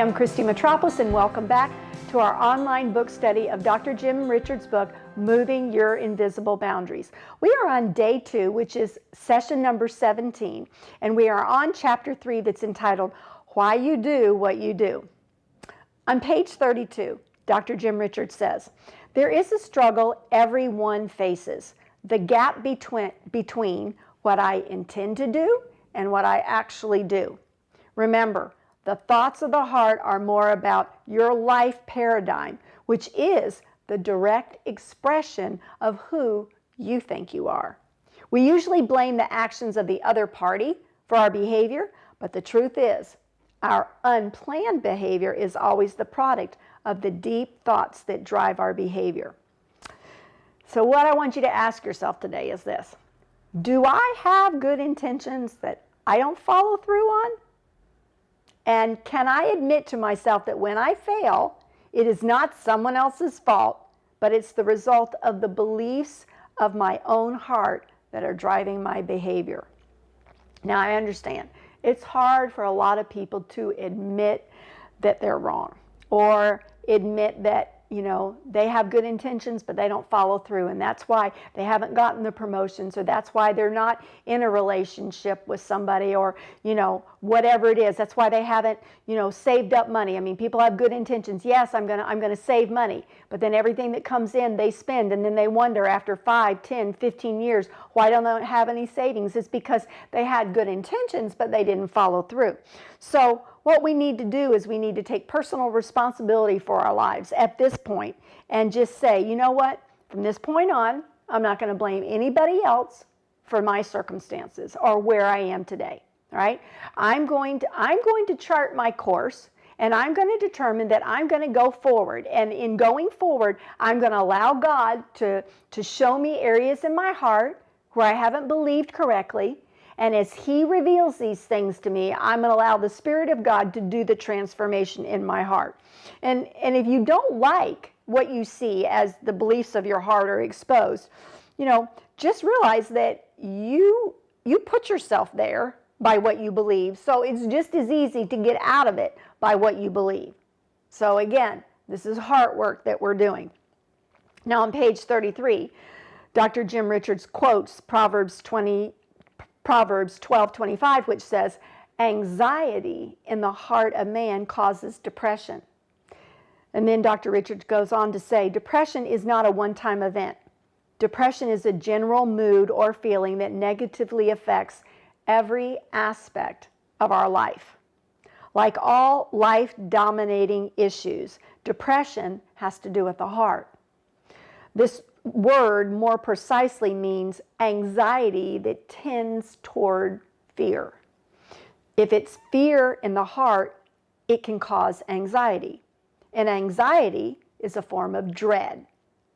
am Christy Metropoulos, and welcome back to our online book study of Dr. Jim Richards' book, Moving Your Invisible Boundaries. We are on day 2, which is session number 17, and we are on chapter 3 that's entitled, Why You Do What You Do. On page 32, Dr. Jim Richards says, there is a struggle everyone faces, the gap between what I intend to do and what I actually do. Remember, the thoughts of the heart are more about your life paradigm, which is the direct expression of who you think you are. We usually blame the actions of the other party for our behavior, but the truth is, our unplanned behavior is always the product of the deep thoughts that drive our behavior. So what I want you to ask yourself today is this: do I have good intentions that I don't follow through on? And can I admit to myself that when I fail, it is not someone else's fault, but it's the result of the beliefs of my own heart that are driving my behavior? Now, I understand it's hard for a lot of people to admit that they're wrong, or admit that, they have good intentions, but they don't follow through. And that's why they haven't gotten the promotions, or that's why they're not in a relationship with somebody, or, whatever it is. That's why they haven't, saved up money. I mean, people have good intentions. Yes, I'm going to save money. But then everything that comes in, they spend. And then they wonder after 5, 10, 15 years, why don't they have any savings? It's because they had good intentions, but they didn't follow through. So what we need to do is we need to take personal responsibility for our lives at this point and just say, you know what, from this point on, I'm not going to blame anybody else for my circumstances or where I am today. All right? I'm going to chart my course, and I'm going to determine that I'm going to go forward. And in going forward, I'm going to allow God to show me areas in my heart where I haven't believed correctly. And as He reveals these things to me, I'm going to allow the Spirit of God to do the transformation in my heart. And if you don't like what you see as the beliefs of your heart are exposed, just realize that you put yourself there by what you believe. So it's just as easy to get out of it by what you believe. So again, this is heart work that we're doing. Now on page 33, Dr. Jim Richards quotes Proverbs 12:25, which says, anxiety in the heart of man causes depression. And then Dr. Richards goes on to say, depression is not a one-time event. Depression is a general mood or feeling that negatively affects every aspect of our life. Like all life-dominating issues, depression has to do with the heart. This word more precisely means anxiety that tends toward fear. If it's fear in the heart, it can cause anxiety. And anxiety is a form of dread.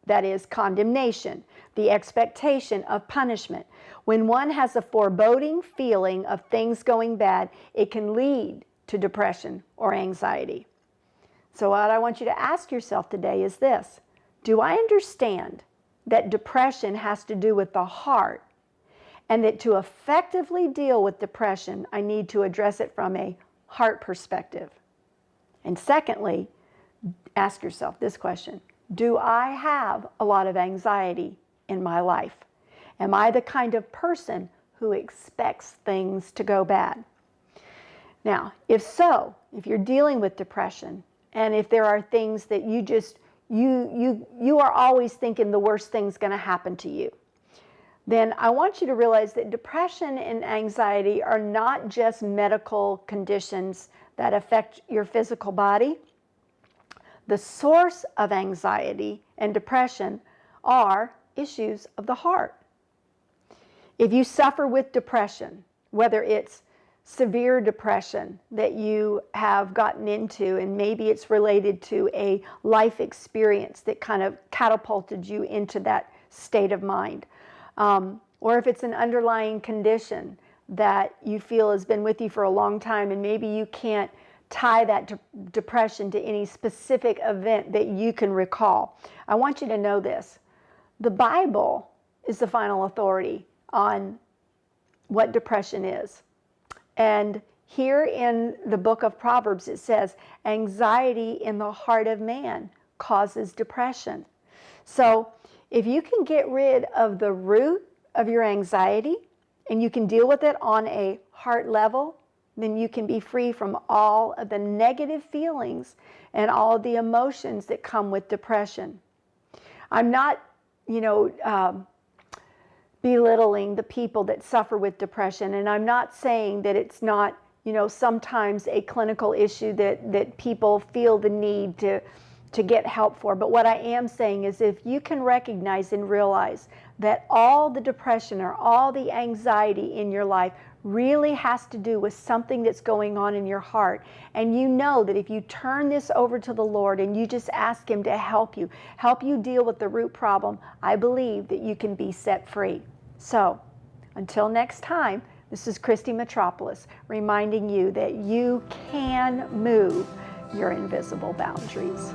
That is condemnation, the expectation of punishment. When one has a foreboding feeling of things going bad, it can lead to depression or anxiety. So what I want you to ask yourself today is this: do I understand that depression has to do with the heart, and that to effectively deal with depression, I need to address it from a heart perspective? And secondly, ask yourself this question: do I have a lot of anxiety in my life? Am I the kind of person who expects things to go bad? Now, if so, if you're dealing with depression, and if there are things that you are always thinking the worst thing's going to happen to you, then I want you to realize that depression and anxiety are not just medical conditions that affect your physical body. The source of anxiety and depression are issues of the heart. If you suffer with depression, whether it's severe depression that you have gotten into, and maybe it's related to a life experience that kind of catapulted you into that state of mind, or if it's an underlying condition that you feel has been with you for a long time, and maybe you can't tie that depression to any specific event that you can recall, I want you to know this: the Bible is the final authority on what depression is. And Here in the book of Proverbs, it says, anxiety in the heart of man causes depression. So if you can get rid of the root of your anxiety and you can deal with it on a heart level, then you can be free from all of the negative feelings and all of the emotions that come with depression. I'm not, belittling the people that suffer with depression, and I'm not saying that it's not, sometimes a clinical issue that people feel the need to get help for. But what I am saying is, if you can recognize and realize that all the depression or all the anxiety in your life really has to do with something that's going on in your heart, and you know that if you turn this over to the Lord and you just ask Him to help you deal with the root problem, I believe that you can be set free. So, until next time, this is Christy Metropolis reminding you that you can move your invisible boundaries.